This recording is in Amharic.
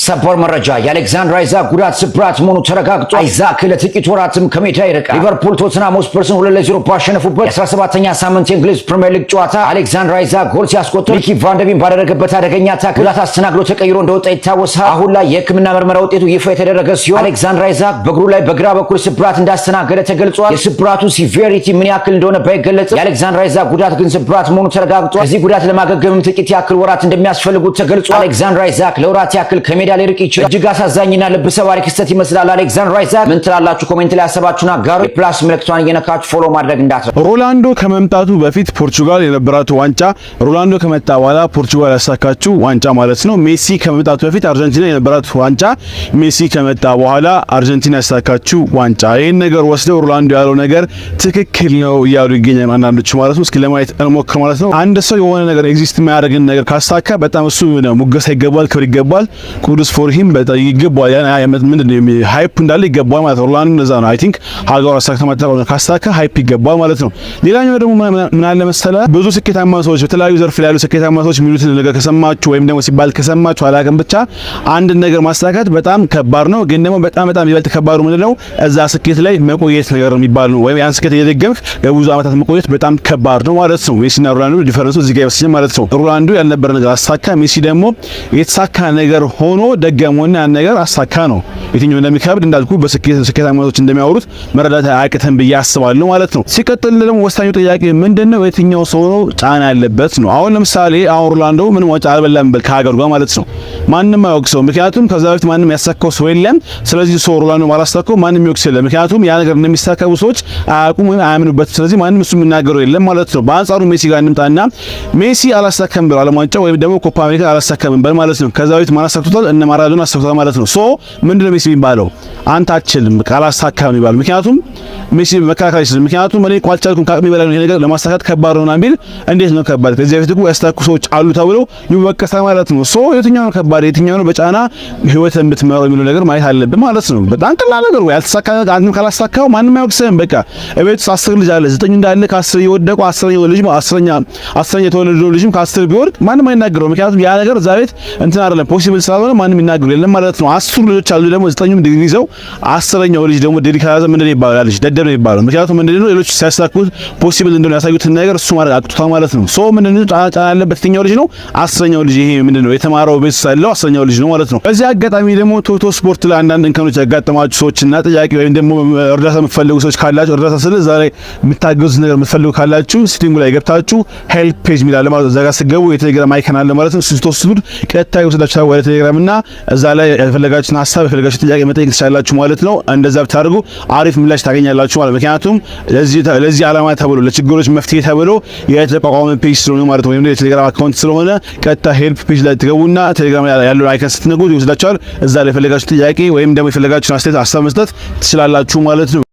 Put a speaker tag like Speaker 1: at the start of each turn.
Speaker 1: ሰበር መረጃ የአሌክዛንደር አይዛክ ጉዳት ስብራት መሆኑ ተረጋግጧል። አይዛክ ለጥቂት ወራትም ከሜዳ ይርቃል። ሊቨርፑል ቶተንሃም ሆትስፐርስን 2-0 ባሸነፉበት የ17ኛ ሳምንት የእንግሊዝ ፕሪሚየር ሊግ ጨዋታ አሌክዛንደር አይዛክ ጎል ሲያስቆጥር ሚኪ ቫንደርቢን ባደረገበት አደገኛ ታክል ጉዳት አስተናግዶ ተቀይሮ እንደወጣ ይታወሳል። አሁን ላይ የሕክምና ምርመራ ውጤቱ ይፋ የተደረገ ሲሆን አሌክዛንደር አይዛክ በእግሩ ላይ በግራ በኩል ስብራት እንዳስተናገደ ተገልጿል። የስብራቱ ሲቪሪቲ ምን ያክል እንደሆነ ባይገለጽም የአሌክዛንደር አይዛክ ጉዳት ግን ስብራት መሆኑ ተረጋግጧል። ከዚህ ጉዳት ለማገገምም ጥቂት ያክል ወራት እንደሚያስፈልጉት ተገልጿል። አሌክዛንደር አይዛክ ለወራት ያክል ከሜዳ ሊርቅ ይችላል። እጅግ አሳዛኝና ልብ ሰባሪ ክስተት ይመስላል። አሌክዛንደር አይዛክ ምን ትላላችሁ? ኮሜንት ላይ ያሰባችሁና ጋሩ የፕላስ ምልክቷን እየነካችሁ ፎሎ ማድረግ እንዳትረሱ።
Speaker 2: ሮላንዶ ከመምጣቱ በፊት ፖርቹጋል የነበራቱ ዋንጫ፣ ሮላንዶ ከመጣ በኋላ ፖርቹጋል ያሳካችው ዋንጫ ማለት ነው። ሜሲ ከመምጣቱ በፊት አርጀንቲና የነበራቱ ዋንጫ፣ ሜሲ ከመጣ በኋላ አርጀንቲና ያሳካችው ዋንጫ። ይሄን ነገር ወስደው ሮላንዶ ያለው ነገር ትክክል ነው እያሉ ይገኛል አንዳንዶች ማለት ነው። እስኪ ለማየት እንሞክር ማለት ነው። አንድ ሰው የሆነ ነገር ኤግዚስት የሚያደርግን ነገር ካሳካ በጣም እሱ ሙገሳ ይገባል፣ ክብር ይገባል፣ ኩዱስ ፎር ሂም በጣም ይገባል። ያ ምንድነው ሃይፕ እንዳለ ይገባል ማለት ነው። ሮላንዶ እንደዛ ነው። አይ ቲንክ ሀገሩ ካሳካ ሃይፕ ይገባል ማለት ነው። ሌላኛው ደግሞ ምን አለ መሰለህ፣ ብዙ ስኬታማ ሰዎች በተለያዩ ዘርፍ ላይ ያሉ ስኬታማ ሰዎች የሚሉትን ነገር ከሰማችሁ ወይም ደግሞ ሲባል ከሰማችሁ አላውቅም፣ ብቻ አንድ ነገር ማሳካት በጣም ከባድ ነው። ግን ደግሞ በጣም ይበልጥ ከባዱ ምንድነው እዛ ስኬት ላይ መቆየት ነገር የሚባል ነው። ወይም ያን ስኬት እየደገምክ ለብዙ አመታት መቆየት በጣም ከባድ ነው ማለት ነው። ሜሲና ሮላንዶ ዲፈረንሱ እዚህ ጋር ይወስድ ማለት ነው። ሮላንዶ ያልነበረ ነገር አሳካ፣ ሜሲ ደግሞ የተሳካ ነገር ሆኖ ደገመውና ያን ነገር አሳካ ነው። የትኛው እንደሚከብድ እንዳልኩ በስኬታማ ሰዎች እንደሚያወሩት መረዳት አያቅተን ብዬ አስባለሁ ማለት ነው። ሲቀጥል ደግሞ ወሳኙ ጥያቄ ምንድነው የትኛው ሰው ነው ጫና ያለበት ነው። አሁን ለምሳሌ ሮላንዶ ምንም ዋንጫ አልበላም በል ከሀገሩ ጋር ማለት ነው። ማንም አያወቅሰው፣ ምክንያቱም ከዛ በፊት ማንም ያሳካው ሰው የለም። ስለዚህ ሰው ሮላንዶ ማላሳካው ማንም ይወቅስ የለም፣ ምክንያቱም ያ ነገር እንደሚሳካው ሰዎች አያውቁም ወይም አያምኑበት። ስለዚህ ማንም እሱ የሚናገረው የለም ማለት ነው። በአንጻሩ ሜሲ ጋር እንምጣና ሜሲ አላሳካም ብሎ ዓለም ዋንጫ ወይም ደግሞ ኮፓ አሜሪካ አላሳካም በል ማለት ነው። ከዛ በፊት ማላሳክቶታል እነ ማራዶና አሳክቶታል ማለት ነው። ሶ ምንድነው ሜሲ የሚባለው? አንተ አትችልም ካላሳካም የሚባለው። ምክንያቱም ሜሲ መከራከር አይችልም። ምክንያቱም እኔ ቋልቻልኩም ካቅም ይበላል ይሄ ነገር ለማሳካት ከባድ ነው ማለት እንዴት ነው ከባድ? ከዚህ በፊት እኮ ያስታኩ ሰዎች አሉ ተብሎ ይወቀሳል ማለት ነው። ሶ የትኛው ነው ከባድ የትኛው ነው በጫና ህይወት የምትመራው የሚለው ነገር ማየት አለብን ማለት ነው። በጣም ቀላል ነገር ነው። ያልተሳካ አንተም ካላሳካው ማንም አይወቅስህም። በቃ እቤት 10 ልጅ አለ 9 እንዳለ ከ10 የወደቁ 10ኛው ልጅ 10ኛ የተወለደው ልጅም ከ10 ቢወርቅ ማንም አይናገረው። ምክንያቱም ያ ነገር እዛ ቤት እንትን አይደለም ፖሲብል ስላልሆነ ማንም ይናገረው የለም ማለት ነው። 10 ልጆች አሉ ደግሞ 9ኙም ዲግሪ ይዘው 10ኛው ልጅ ደግሞ ዲግሪ ካላዘ ምንድነው ይባላል? ልጅ ደደብ ነው ይባላል። ምክንያቱም ምንድነው ሌሎች ሲያሳኩት ፖሲብል እንደሆነ ያሳዩትን ነገር እሱ ማለት አቅቶታል ማለት ነው። ሶ ምንድነው ጫና ያለበት የትኛው ልጅ ነው? 10ኛው ልጅ። ይሄ ምንድነው የተማረው ቤት ያለው 10ኛው ልጅ ነው ማለት ነው። በዚህ አጋጣሚ ደግሞ ቶቶ ስፖርት ላይ አንዳንድ እንከኖች ያጋጠማችሁ ሰዎችና ጥያቄ ወይም ደግሞ እርዳታ የምትፈልጉ ሰዎች ካላችሁ እርዳታ ስለ ዛሬ የምታገዙት ነገር የምትፈልጉ ካላችሁ ሲቲንጉ ላይ ገብታችሁ ሄልፕ ፔጅ ሚላለ ማለት እዛ ጋር ስገቡ የቴሌግራም አይከን አለ ማለት ነው። ስትወስዱት ቀጥታ ይወስዳችኋል ወደ ቴሌግራም እና እዛ ላይ የፈለጋችሁን ሀሳብ የፈለጋችሁን ጥያቄ መጠየቅ ትችላላችሁ ማለት ነው። እንደዛ ብታደርጉ አሪፍ ምላሽ ታገኛላችሁ ማለት ምክንያቱም ለዚህ ዓላማ ተብሎ ለችግሮች መፍትሄ ተብሎ የተቋቋመ ፔጅ ስለሆነ ማለት ነው። ወይም የቴሌግራም አካውንት ስለሆነ ቀጥታ ሄልፕ ፔጅ ላይ ትገቡና ቴሌግራም ያለው አይከን ስትነኩት ይወስዳችኋል። እዛ ላይ የፈለጋችሁን ጥያቄ ወይም ደግሞ የፈለጋችሁን አስተያየት ሀሳብ መስጠት ትችላላችሁ ማለት ነው።